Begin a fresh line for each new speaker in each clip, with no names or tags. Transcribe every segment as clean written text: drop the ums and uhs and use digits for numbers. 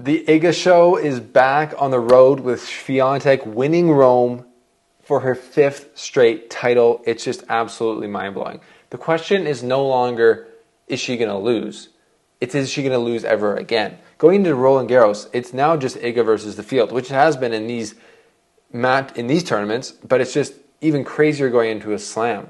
The Iga Show is back on the road with Swiatek winning Rome for her 5th straight title. It's just absolutely mind-blowing. The question is no longer, is she going to lose? It's, is she going to lose ever again? Going into Roland Garros, it's now just Iga versus the field, which it has been in these tournaments, but it's just even crazier going into a slam.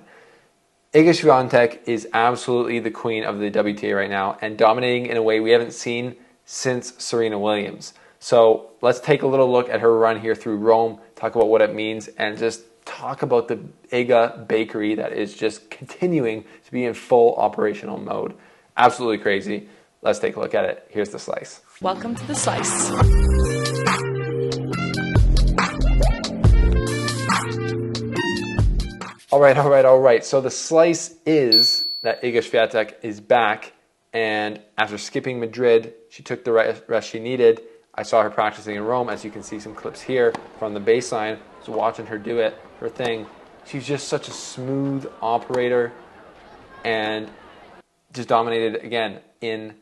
Iga Show is absolutely the queen of the WTA right now and dominating in a way we haven't seen since Serena Williams. So let's take a little look at her run here through Rome, talk about what it means, and just talk about the Iga bakery that is just continuing to be in full operational mode. Absolutely crazy. Let's take a look at it. Here's the slice.
Welcome to the slice.
All right. So the slice is that Iga Show is back, and after skipping Madrid, she took the rest she needed. I saw her practicing in Rome, as you can see some clips here from the baseline. So watching her do it, her thing. She's just such a smooth operator and just dominated again in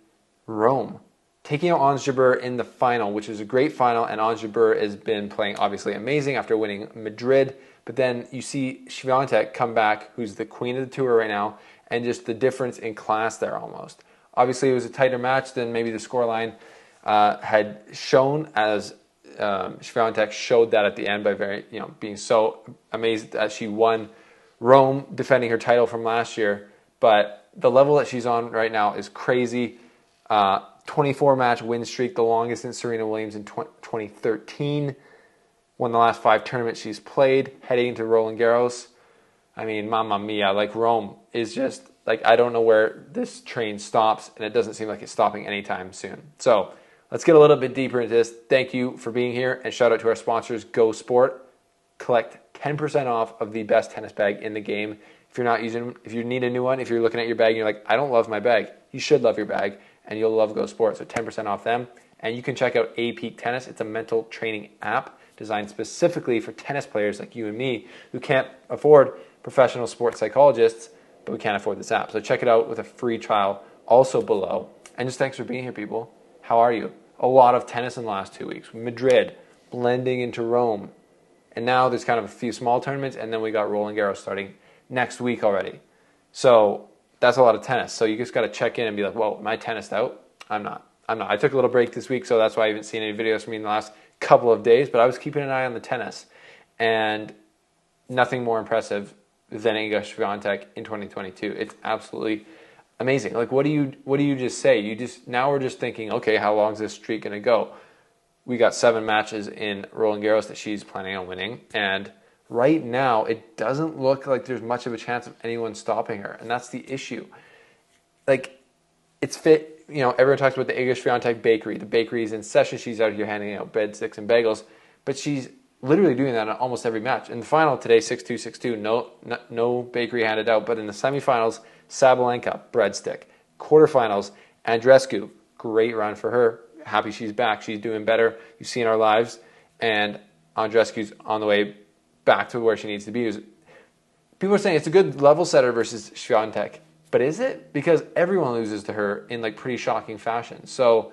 Rome. Taking out Ons Jabeur in the final, which is a great final, and Ons Jabeur has been playing obviously amazing after winning Madrid. But then you see Swiatek come back, who's the queen of the tour right now, and just the difference in class there almost. Obviously, it was a tighter match than maybe the scoreline had shown, as Swiatek showed that at the end by being so amazed that she won Rome, defending her title from last year. But the level that she's on right now is crazy. 24-match win streak, the longest since Serena Williams in 2013. Won the last 5 tournaments she's played, heading into Roland Garros. I mean, mamma mia, like Rome is just, like, I don't know where this train stops, and it doesn't seem like it's stopping anytime soon. So let's get a little bit deeper into this. Thank you for being here, and shout out to our sponsors, Go Sport. Collect 10% off of the best tennis bag in the game. If you need a new one, if you're looking at your bag and you're like, I don't love my bag, you should love your bag, and you'll love Go Sport. So 10% off them. And you can check out A Peak Tennis. It's a mental training app designed specifically for tennis players like you and me who can't afford professional sports psychologists, but we can't afford this app. So check it out with a free trial also below. And just thanks for being here, people. How are you? A lot of tennis in the last 2 weeks. Madrid, blending into Rome. And now there's kind of a few small tournaments, and then we got Roland Garros starting next week already. So that's a lot of tennis. So you just got to check in and be like, whoa, am I tennised out? I'm not. I took a little break this week, so that's why I haven't seen any videos from me in the last couple of days, but I was keeping an eye on the tennis, and nothing more impressive than Iga Show in 2022. It's absolutely amazing. Like, what do you just say? Now we're just thinking, okay, how long is this streak going to go? We got 7 matches in Roland Garros that she's planning on winning, and right now it doesn't look like there's much of a chance of anyone stopping her, and that's the issue. Like, it's fit. Everyone talks about the Iga Show bakery. The bakery is in session. She's out here handing out breadsticks and bagels, but she's literally doing that in almost every match. In the final today, 6-2, 6-2, no bakery handed out. But in the semifinals, Sabalenka, breadstick. Quarterfinals, Andreescu, great run for her. Happy she's back. She's doing better. You've seen our lives, and Andreescu's on the way back to where she needs to be. People are saying it's a good level setter versus Swiatek. But is it? Because everyone loses to her in like pretty shocking fashion. So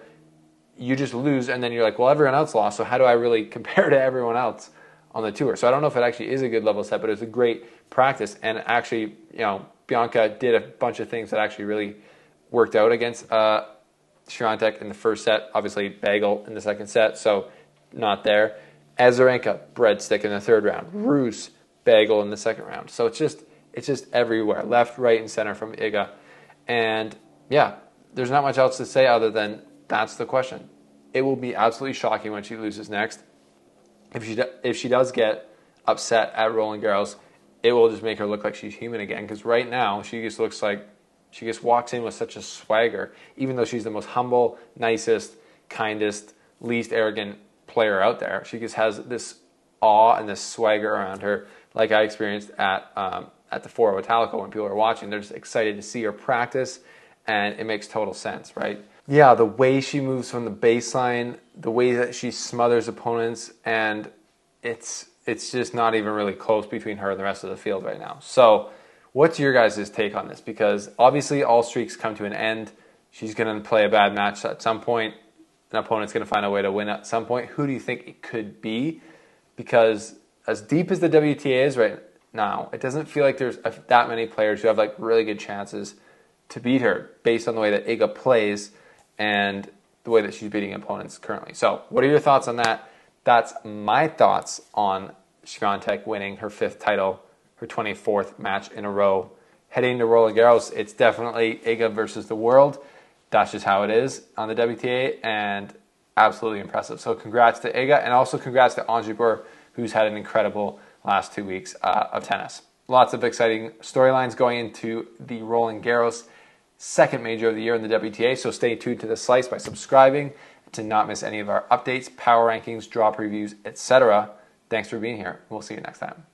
you just lose, and then you're like, well, everyone else lost, so how do I really compare to everyone else on the tour? So I don't know if it actually is a good level set, but it's a great practice. And actually, Bianca did a bunch of things that actually really worked out against Swiatek in the first set. Obviously, bagel in the second set, so not there. Azarenka, breadstick in the third round. Rus, bagel in the second round. So it's just everywhere, left, right, and center from Iga. And yeah, there's not much else to say other than that's the question. It will be absolutely shocking when she loses next. If she does get upset at Roland Garros, it will just make her look like she's human again. Because right now, she just looks like she just walks in with such a swagger, even though she's the most humble, nicest, kindest, least arrogant player out there. She just has this awe and this swagger around her, like I experienced at the Foro Italico when people are watching. They're just excited to see her practice, and it makes total sense, right? Yeah, the way she moves from the baseline, the way that she smothers opponents, and it's just not even really close between her and the rest of the field right now. So what's your guys' take on this? Because obviously all streaks come to an end. She's going to play a bad match at some point. an opponent's going to find a way to win at some point. Who do you think it could be? Because as deep as the WTA is right now, it doesn't feel like there's that many players who have like really good chances to beat her based on the way that Iga plays and the way that she's beating opponents currently. So what are your thoughts on that? That's my thoughts on Swiatek winning her 5th title, her 24th match in a row. Heading to Roland Garros, it's definitely Iga versus the world. That's just how it is on the WTA, and absolutely impressive. So congrats to Iga, and also congrats to Ons Jabeur, who's had an incredible last 2 weeks of tennis. Lots of exciting storylines going into the Roland Garros, 2nd major of the year in the WTA, so stay tuned to the Slice by subscribing to not miss any of our updates, power rankings, draw previews, etc. Thanks for being here. We'll see you next time.